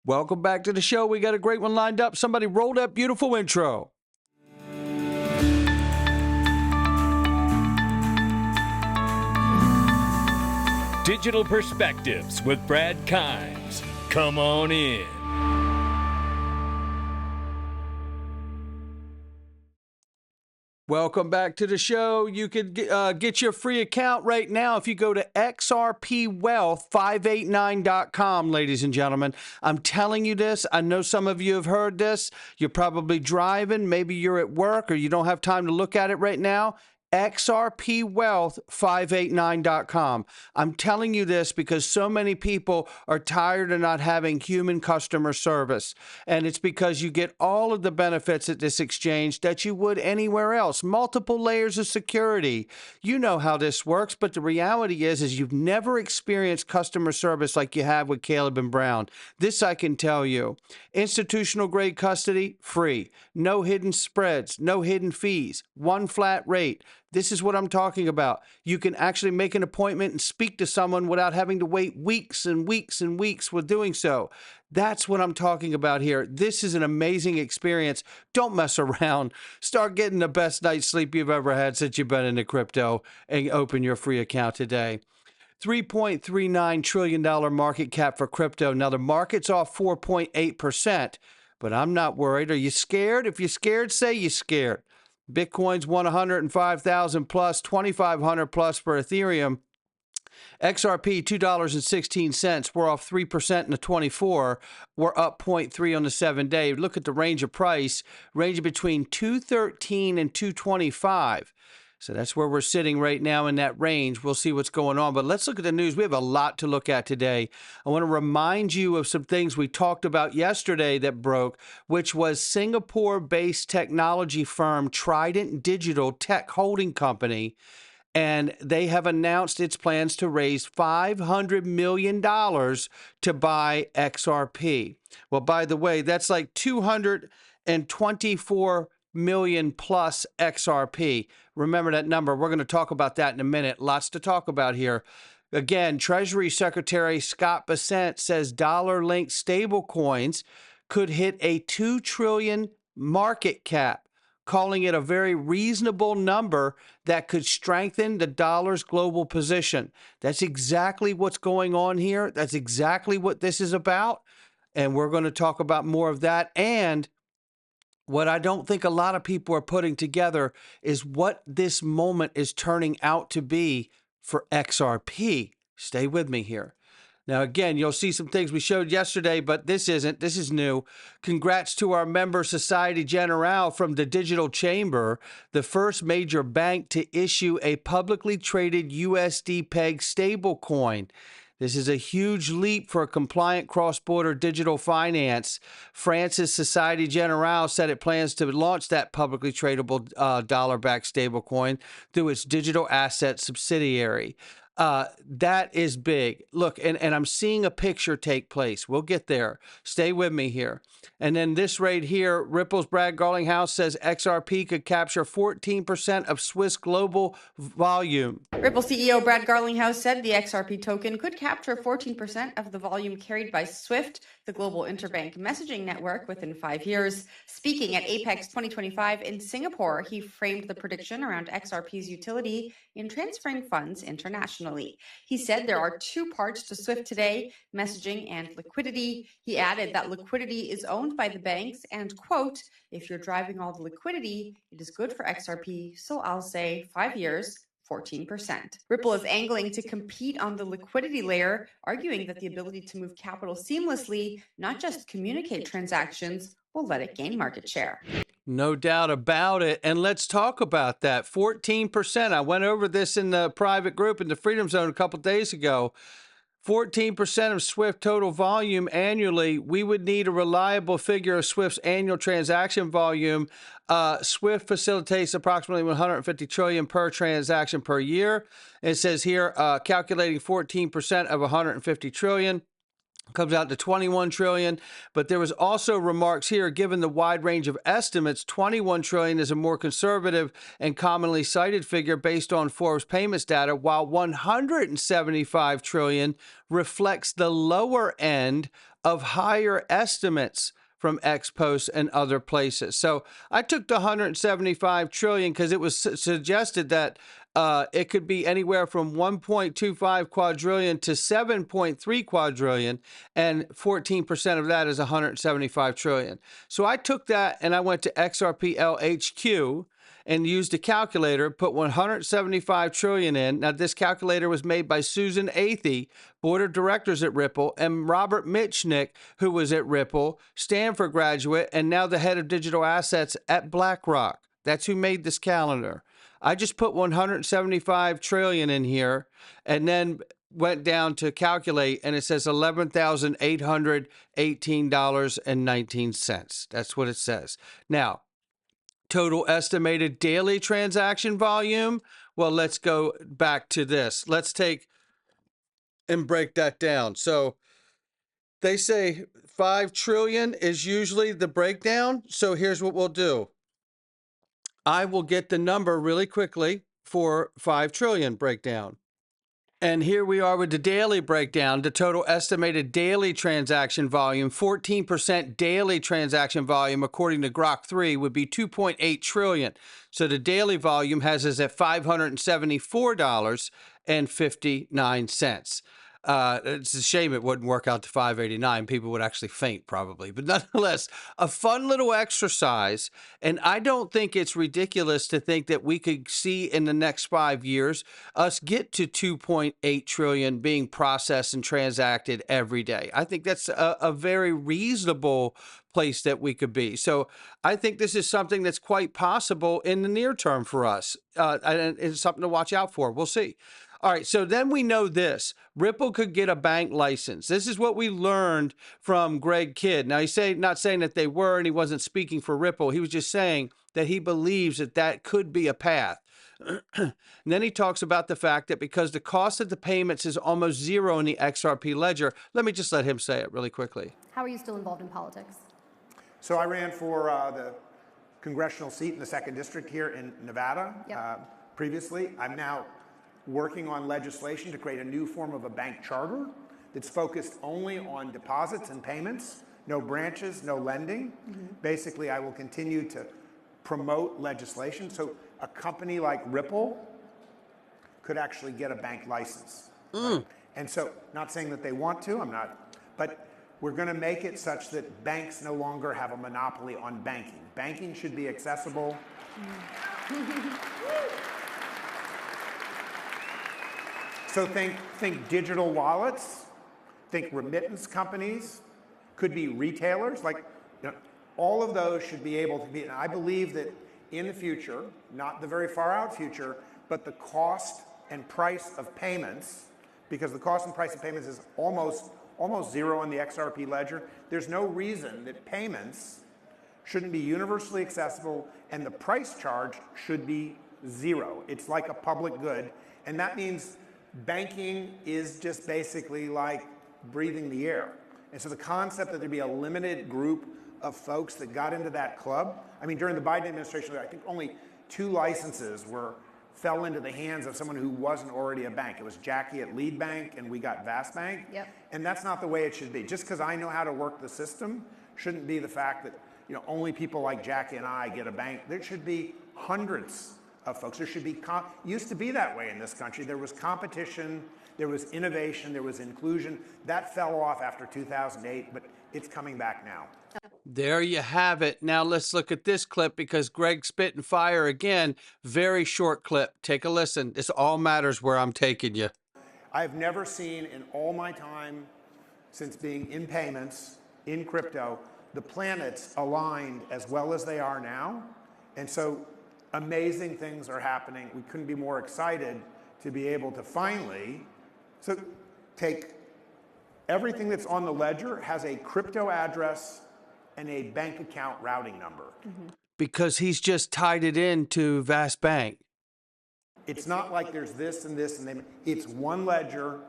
Welcome back to the show. We got a great one lined up. Somebody roll that beautiful intro. Digital Perspectives with Brad Kimes. Come on in. Welcome back to the show. You could get your free account right now if you go to XRPwealth589.com, ladies and gentlemen. I'm telling you this. I know some of you have heard this. You're probably driving. Maybe you're at work or you don't have time to look at it right now. XRPwealth589.com. I'm telling you this because so many people are tired of not having human customer service. And it's because you get all of the benefits at this exchange that you would anywhere else. Multiple layers of security. You know how this works, but the reality is you've never experienced customer service like you have with Caleb and Brown. This I can tell you. Institutional grade custody, free. No hidden spreads, no hidden fees, one flat rate. This is what I'm talking about. You can actually make an appointment and speak to someone without having to wait weeks and weeks and weeks with doing so. That's what I'm talking about here. This is an amazing experience. Don't mess around. Start getting the best night's sleep you've ever had since you've been into crypto and open your free account today. $3.39 trillion market cap for crypto. Now, the market's off 4.8%, but I'm not worried. Are you scared? If you're scared, say you're scared. Bitcoin's 105,000 plus, 2,500 plus for Ethereum. XRP, $2.16. We're off 3% in the 24. We're up 0.3 on the 7-day. Look at the range of price, ranging between 213 and 225. So that's where we're sitting right now in that range. We'll see what's going on. But let's look at the news. We have a lot to look at today. I want to remind you of some things we talked about yesterday that broke, which was Singapore-based technology firm Trident Digital Tech Holding Company. And they have announced its plans to raise $500 million to buy XRP. Well, by the way, that's like 224 million plus XRP. Remember that number. We're going to talk about that in a minute. Lots to talk about here. Again, Treasury Secretary Scott Bassant says dollar-linked stablecoins could hit a $2 trillion market cap, calling it a very reasonable number that could strengthen the dollar's global position. That's exactly what's going on here. That's exactly what this is about. And we're going to talk about more of that. And what I don't think a lot of people are putting together is what this moment is turning out to be for XRP. Stay with me here. Now, again, you'll see some things we showed yesterday, but this isn't. This is new. Congrats to our member Societe Generale from the Digital Chamber, the first major bank to issue a publicly traded USD peg stablecoin. This is a huge leap for compliant cross-border digital finance. France's Societe Generale said it plans to launch that publicly tradable dollar-backed stablecoin through its digital asset subsidiary. That is big. Look, and I'm seeing a picture take place. We'll get there. Stay with me here. And then this right here, Ripple's Brad Garlinghouse says XRP could capture 14% of Swiss global volume. Ripple CEO Brad Garlinghouse said the XRP token could capture 14% of the volume carried by SWIFT, the global interbank messaging network, within 5 years. Speaking at Apex 2025 in Singapore, he framed the prediction around XRP's utility in transferring funds internationally. He said there are two parts to SWIFT today, messaging and liquidity. He added that liquidity is owned by the banks and, quote, if you're driving all the liquidity, it is good for XRP, so I'll say 5 years, 14%. Ripple is angling to compete on the liquidity layer, arguing that the ability to move capital seamlessly, not just communicate transactions, will let it gain market share. No doubt about it. And let's talk about that. 14%. I went over this in the private group in the Freedom Zone a couple days ago. 14% of SWIFT total volume annually. We would need a reliable figure of SWIFT's annual transaction volume. SWIFT facilitates approximately 150 trillion per transaction per year. It says here, calculating 14% of 150 trillion. Comes out to 21 trillion, but there was also remarks here, given the wide range of estimates, 21 trillion is a more conservative and commonly cited figure based on Forbes payments data, while 175 trillion reflects the lower end of higher estimates from X posts and other places. So I took the 175 trillion because it was suggested that it could be anywhere from 1.25 quadrillion to 7.3 quadrillion, and 14% of that is 175 trillion. So I took that and I went to XRPL HQ and used a calculator, put 175 trillion in. Now, this calculator was made by Susan Athey, board of directors at Ripple, and Robert Mitchnick, who was at Ripple, Stanford graduate, and now the head of digital assets at BlackRock. That's who made this calendar. I just put 175 trillion in here and then went down to calculate, and it says $11,818.19. That's what it says. Now, total estimated daily transaction volume. Well, let's go back to this. Let's take and break that down. So they say 5 trillion is usually the breakdown. So here's what we'll do. I will get the number really quickly for 5 trillion breakdown. And here we are with the daily breakdown. The total estimated daily transaction volume, 14% daily transaction volume, according to Grok 3, would be 2.8 trillion. So the daily volume has us at $574.59. It's a shame it wouldn't work out to 589. People would actually faint probably, but nonetheless, a fun little exercise. And I don't think it's ridiculous to think that we could see in the next 5 years us get to 2.8 trillion being processed and transacted every day. I think that's a very reasonable place that we could be. So I think this is something that's quite possible in the near term for us. And it's something to watch out for. We'll see. All right, so then we know this. Ripple could get a bank license. This is what we learned from Greg Kidd. Now, he's not saying that they were, and he wasn't speaking for Ripple. He was just saying that he believes that that could be a path. And then he talks about the fact that because the cost of the payments is almost zero in the XRP ledger. Let me just let him say it really quickly. How are you still involved in politics? So I ran for the congressional seat in the 2nd District here in Nevada. Yep. Previously, I'm now working on legislation to create a new form of a bank charter that's focused only on deposits and payments, no branches, no lending. Basically, I will continue to promote legislation so a company like Ripple could actually get a bank license. Right? And so, not saying that they want to, I'm not, but we're going to make it such that banks no longer have a monopoly on banking. Banking should be accessible. So think digital wallets, think remittance companies, could be retailers, like all of those should be able to be, and I believe that in the future, not the very far out future, but the cost and price of payments, because the cost and price of payments is almost zero on the XRP ledger, there's no reason that payments shouldn't be universally accessible and the price charge should be zero. It's like a public good, and that means banking is just basically like breathing the air. And so the concept that there'd be a limited group of folks that got into that club, I mean, during the Biden administration, I think only 2 licenses fell into the hands of someone who wasn't already a bank. It was Jackie at Lead Bank, and we got Vast Bank. Yep. And that's not the way it should be. Just because I know how to work the system shouldn't be the fact that only people like Jackie and I get a bank. There should be hundreds of folks. There should be, used to be that way in this country. There was competition, there was innovation, there was inclusion. That fell off after 2008, but it's coming back now. There you have it. Now let's look at this clip because Greg spit and fire again. Very short clip. Take a listen. This all matters where I'm taking you. I've never seen in all my time since being in payments, in crypto, the planets aligned as well as they are now. And so amazing things are happening. We couldn't be more excited to be able to finally take everything that's on the ledger has a crypto address and a bank account routing number. Because he's just tied it into Vast Bank. It's not like there's this and this, and it's one ledger,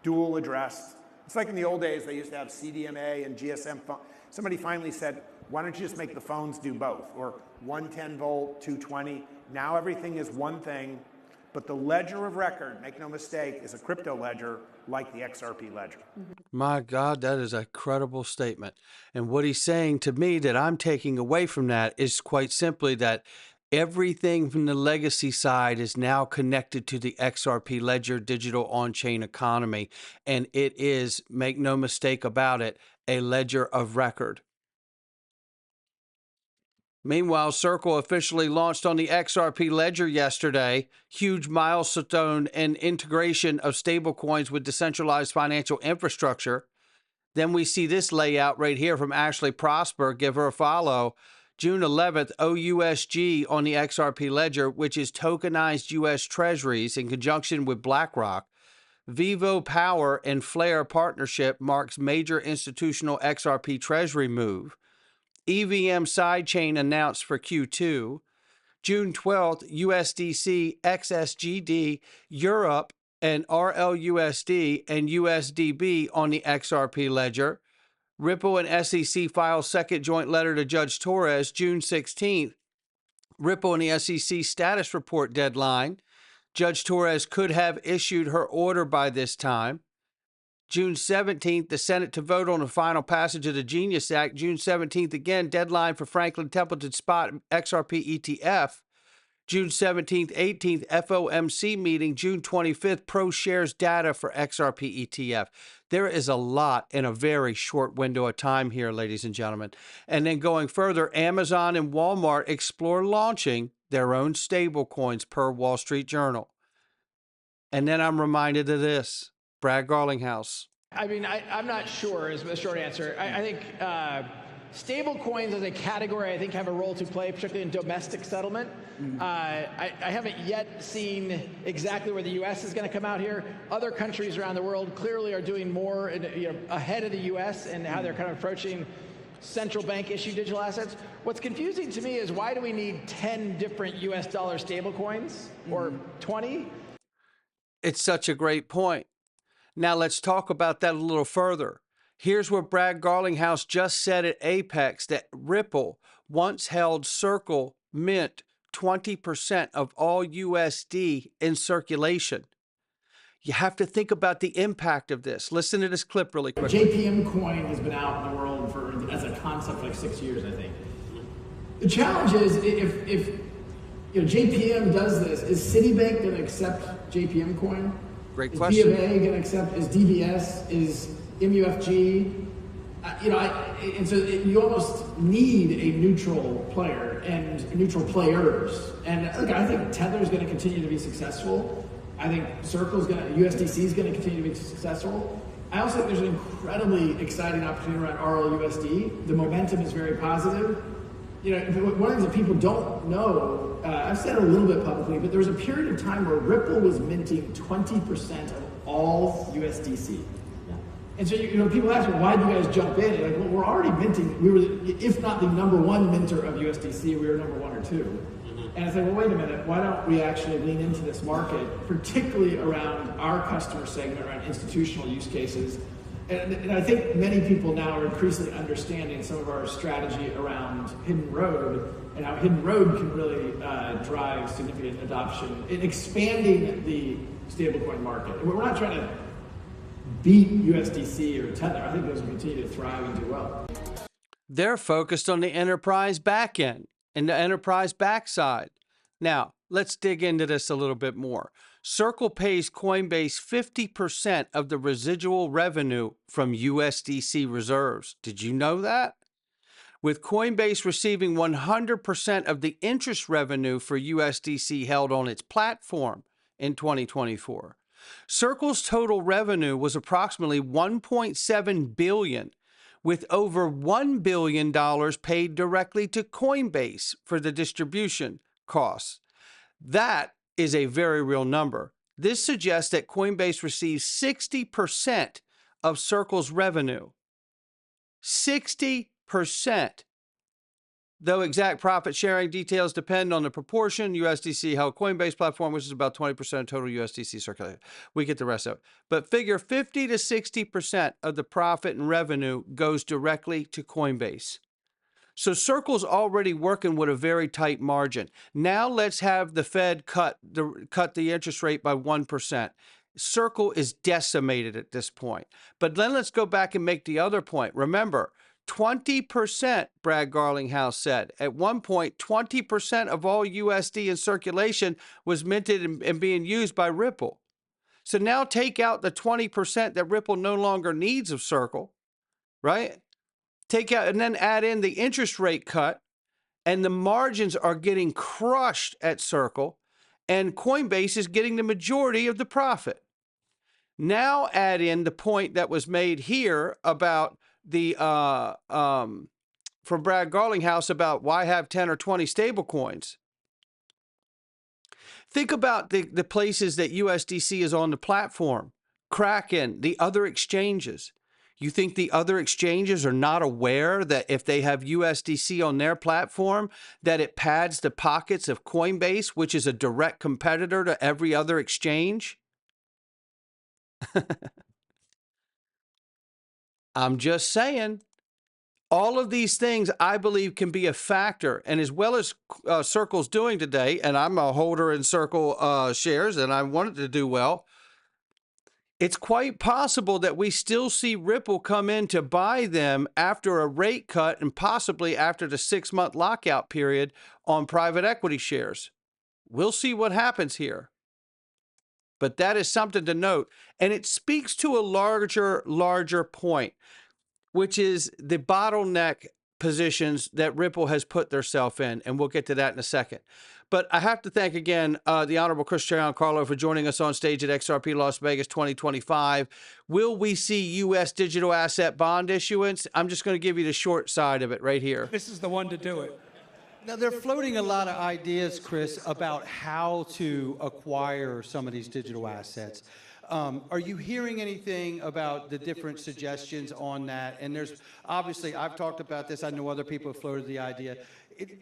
dual addressed. It's like in the old days, they used to have CDMA and GSM phone. Somebody finally said, why don't you just make the phones do both? Or 110 volt, 220. Now everything is one thing, But the ledger of record, make no mistake, is a crypto ledger like the XRP ledger. My God, that is a credible statement. And what he's saying to me that I'm taking away from that is quite simply that everything from the legacy side is now connected to the XRP ledger digital on-chain economy. And it is, make no mistake about it, a ledger of record. Meanwhile, Circle officially launched on the XRP ledger yesterday. Huge milestone and integration of stablecoins with decentralized financial infrastructure. Then we see this layout right here from Ashley Prosper. Give her a follow. June 11th, OUSG on the XRP ledger, which is tokenized U.S. Treasuries in conjunction with BlackRock. Vivo Power and Flare partnership marks major institutional XRP Treasury move. EVM sidechain announced for Q2. June 12th, USDC, XSGD, Europe, and RLUSD and USDB on the XRP ledger. Ripple and SEC file second joint letter to Judge Torres, June 16th. Ripple and the SEC status report deadline. Judge Torres could have issued her order by this time. June 17th, the Senate to vote on the final passage of the Genius Act. June 17th, again, deadline for Franklin Templeton Spot XRP ETF. June 17th, 18th, FOMC meeting. June 25th, pro shares data for XRP ETF. There is a lot in a very short window of time here, ladies and gentlemen. And then going further, Amazon and Walmart explore launching their own stable coins per Wall Street Journal. And then I'm reminded of this. Brad Garlinghouse. I mean, I'm not sure is the short answer. I think stable coins as a category, I think, have a role to play, particularly in domestic settlement. I haven't yet seen exactly where the U.S. is going to come out here. Other countries around the world clearly are doing more ahead of the U.S. and how they're kind of approaching central bank issued digital assets. What's confusing to me is why do we need 10 different U.S. dollar stable coins or 20? It's such a great point. Now let's talk about that a little further. Here's what Brad Garlinghouse just said at Apex, that Ripple once held Circle mint 20% of all USD in circulation. You have to think about the impact of this. Listen to this clip really quickly. JPM coin has been out in the world as a concept for like 6 years, I think. The challenge is if JPM does this, is Citibank going to accept JPM coin? Great is question. B of A going to accept? Is DBS? Is MUFG? And so you almost need a neutral player and neutral players. And look, I think Tether is going to continue to be successful. I think USDC is going to continue to be successful. I also think there's an incredibly exciting opportunity around RLUSD. The momentum is very positive. One of the things that people don't know, I've said it a little bit publicly, but there was a period of time where Ripple was minting 20% of all USDC. Yeah. And so, people ask me, why did you guys jump in? And well, we're already minting. We were, if not the number one minter of USDC, we were number 1 or 2. Mm-hmm. And I said, well, wait a minute, why don't we actually lean into this market, particularly around our customer segment, around institutional use cases. And I think many people now are increasingly understanding some of our strategy around Hidden Road and how Hidden Road can really drive significant adoption in expanding the stablecoin market. We're not trying to beat USDC or Tether. I think those will continue to thrive and do well. They're focused on the enterprise back end and the enterprise backside. Now, let's dig into this a little bit more. Circle pays Coinbase 50% of the residual revenue from USDC reserves. Did you know that? With Coinbase receiving 100% of the interest revenue for USDC held on its platform in 2024. Circle's total revenue was approximately $1.7 billion, with over $1 billion paid directly to Coinbase for the distribution costs. That is a very real number. This suggests that Coinbase receives 60% of Circle's revenue. 60%. Though exact profit sharing details depend on the proportion, USDC held Coinbase platform, which is about 20% of total USDC circulated. We get the rest of it. But figure 50 to 60% of the profit and revenue goes directly to Coinbase. So Circle's already working with a very tight margin. Now let's have the Fed cut the interest rate by 1%. Circle is decimated at this point. But then let's go back and make the other point. Remember, 20%, Brad Garlinghouse said. At one point, 20% of all USD in circulation was minted and being used by Ripple. So now take out the 20% that Ripple no longer needs of Circle, right? Take out and then add in the interest rate cut, and the margins are getting crushed at Circle, and Coinbase is getting the majority of the profit. Now add in the point that was made here about the from Brad Garlinghouse about why have 10 or 20 stable coins. Think about the places that USDC is on the platform. Kraken, the other exchanges. You think the other exchanges are not aware that if they have USDC on their platform, that it pads the pockets of Coinbase, which is a direct competitor to every other exchange? I'm just saying. All of these things, I believe, can be a factor. And as well as Circle's doing today, and I'm a holder in Circle shares, and I want it to do well, it's quite possible that we still see Ripple come in to buy them after a rate cut and possibly after the 6-month lockout period on private equity shares. We'll see what happens here. But that is something to note. And it speaks to a larger point, which is the bottleneck positions that Ripple has put themselves in. And we'll get to that in a second. But I have to thank again the Honorable Chris Giancarlo for joining us on stage at XRP Las Vegas 2025. Will we see U.S. digital asset bond issuance? I'm just going to give you the short side of it right here. This is the one to do it. Now, they're floating a lot of ideas, Chris, about how to acquire some of these digital assets. Are you hearing anything about the different suggestions on that? And there's obviously, I've talked about this. I know other people have floated the idea.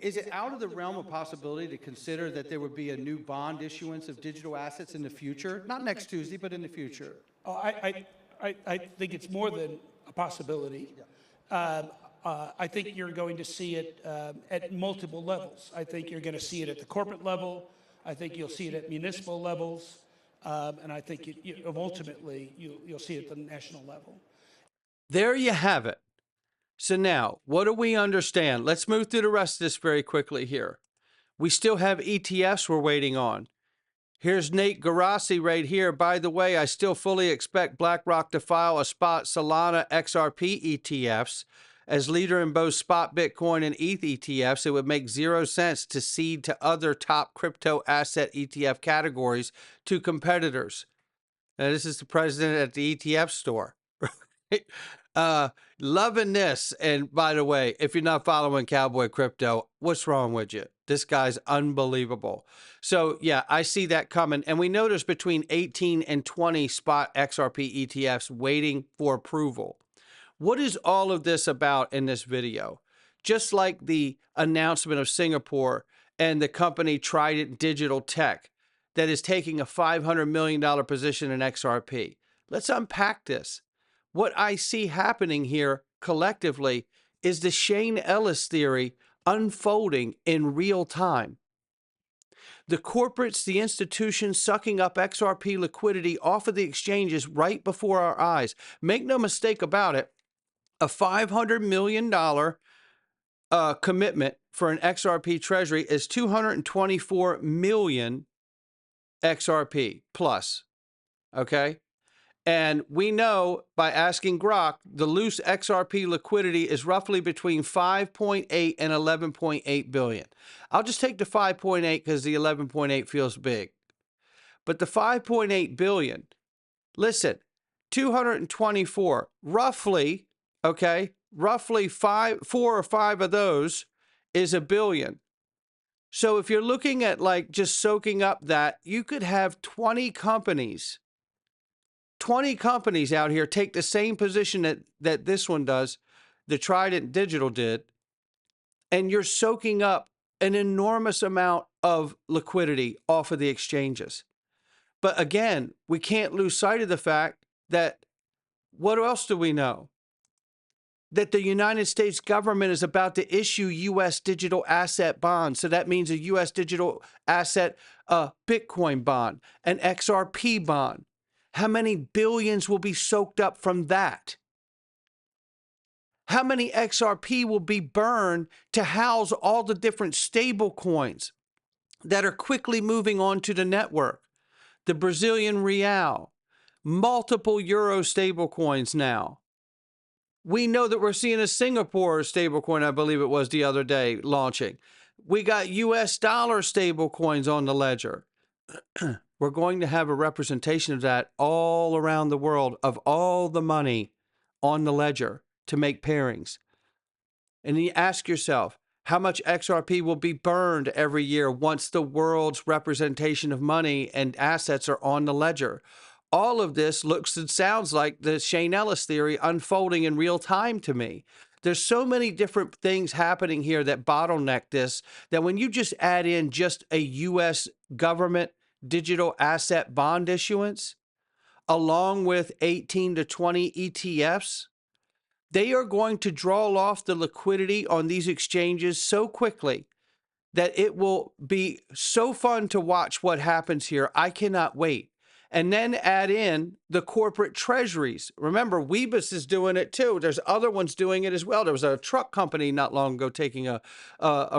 Is it out of the realm of possibility to consider that there would be a new bond issuance of digital assets in the future? Not next Tuesday, but in the future. Oh, I think it's more than a possibility. I think you're going to see it at multiple levels. I think you're going to see it at the corporate level. I think you'll see it at municipal levels. And I think ultimately you'll see it at the national level. There you have it. So now, what do we understand? Let's move through the rest of this very quickly here. We still have ETFs we're waiting on. Here's Nate Garassi right here. By the way, I still fully expect BlackRock to file a spot Solana XRP ETFs. As leader in both spot Bitcoin and ETH ETFs, it would make 0 sense to cede to other top crypto asset ETF categories to competitors. Now, this is the president at the ETF store. Loving this. And by the way, if you're not following Cowboy Crypto, what's wrong with you? This guy's unbelievable. So yeah, I see that coming. And we know there's between 18 and 20 spot XRP ETFs waiting for approval. What is all of this about in this video? Just like the announcement of Singapore and the company Trident Digital Tech that is taking a $500 million position in XRP. Let's unpack this. What I see happening here collectively is the Shane Ellis theory unfolding in real time. The corporates, the institutions sucking up XRP liquidity off of the exchanges right before our eyes. Make no mistake about it, a $500 million commitment for an XRP Treasury is 224 million XRP plus, okay? And we know by asking Grok, the loose XRP liquidity is roughly between 5.8 and 11.8 billion. I'll just take the 5.8 because the 11.8 feels big. But the 5.8 billion, listen, 224, roughly, okay, roughly 4 or 5 of those is a billion. So if you're looking at like just soaking up that, you could have 20 companies out here take the same position that this one does, the Trident Digital did, and you're soaking up an enormous amount of liquidity off of the exchanges. But again, we can't lose sight of the fact that what else do we know? that the United States government is about to issue U.S. digital asset bonds. So that means a U.S. digital asset Bitcoin bond, an XRP bond. How many billions will be soaked up from that? How many XRP will be burned to house all the different stable coins that are quickly moving onto the network? The Brazilian real, multiple euro stable coins now. We know that we're seeing a Singapore stablecoin, I believe it was the other day, launching. We got US dollar stablecoins on the ledger. We're going to have a representation of that all around the world, of all the money on the ledger to make pairings. And you ask yourself, how much XRP will be burned every year once the world's representation of money and assets are on the ledger? All of this looks and sounds like the Shane Ellis theory unfolding in real time to me. There's so many different things happening here that bottleneck this, that when you just add in just a U.S. government digital asset bond issuance, along with 18 to 20 ETFs, they are going to draw off the liquidity on these exchanges so quickly that it will be so fun to watch what happens here. I cannot wait. And then add in the corporate treasuries. Remember, Weebus is doing it too. There's other ones doing it as well. There was a truck company not long ago taking a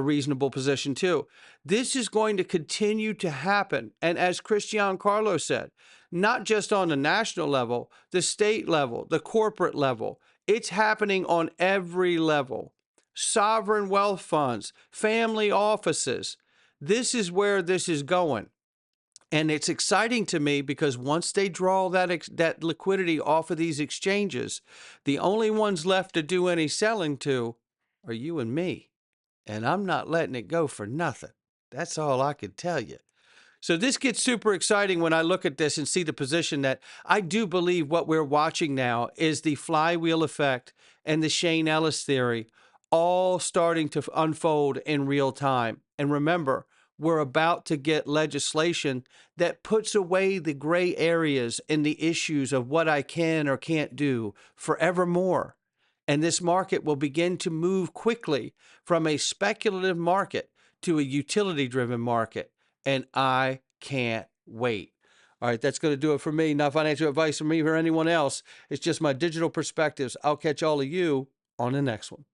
reasonable position too. This is going to continue to happen. And as Christian Carlo said, not just on the national level, the state level, the corporate level, it's happening on every level. Sovereign wealth funds, family offices. This is where this is going. And it's exciting to me because once they draw that liquidity off of these exchanges, the only ones left to do any selling to are you and me. And I'm not letting it go for nothing. That's all I can tell you. So this gets super exciting when I look at this and see the position that I do believe what we're watching now is the flywheel effect and the Shane Ellis theory all starting to unfold in real time. And remember, we're about to get legislation that puts away the gray areas and the issues of what I can or can't do forevermore. And this market will begin to move quickly from a speculative market to a utility-driven market. And I can't wait. All right, that's going to do it for me. Not financial advice from me or anyone else. It's just my digital perspectives. I'll catch all of you on the next one.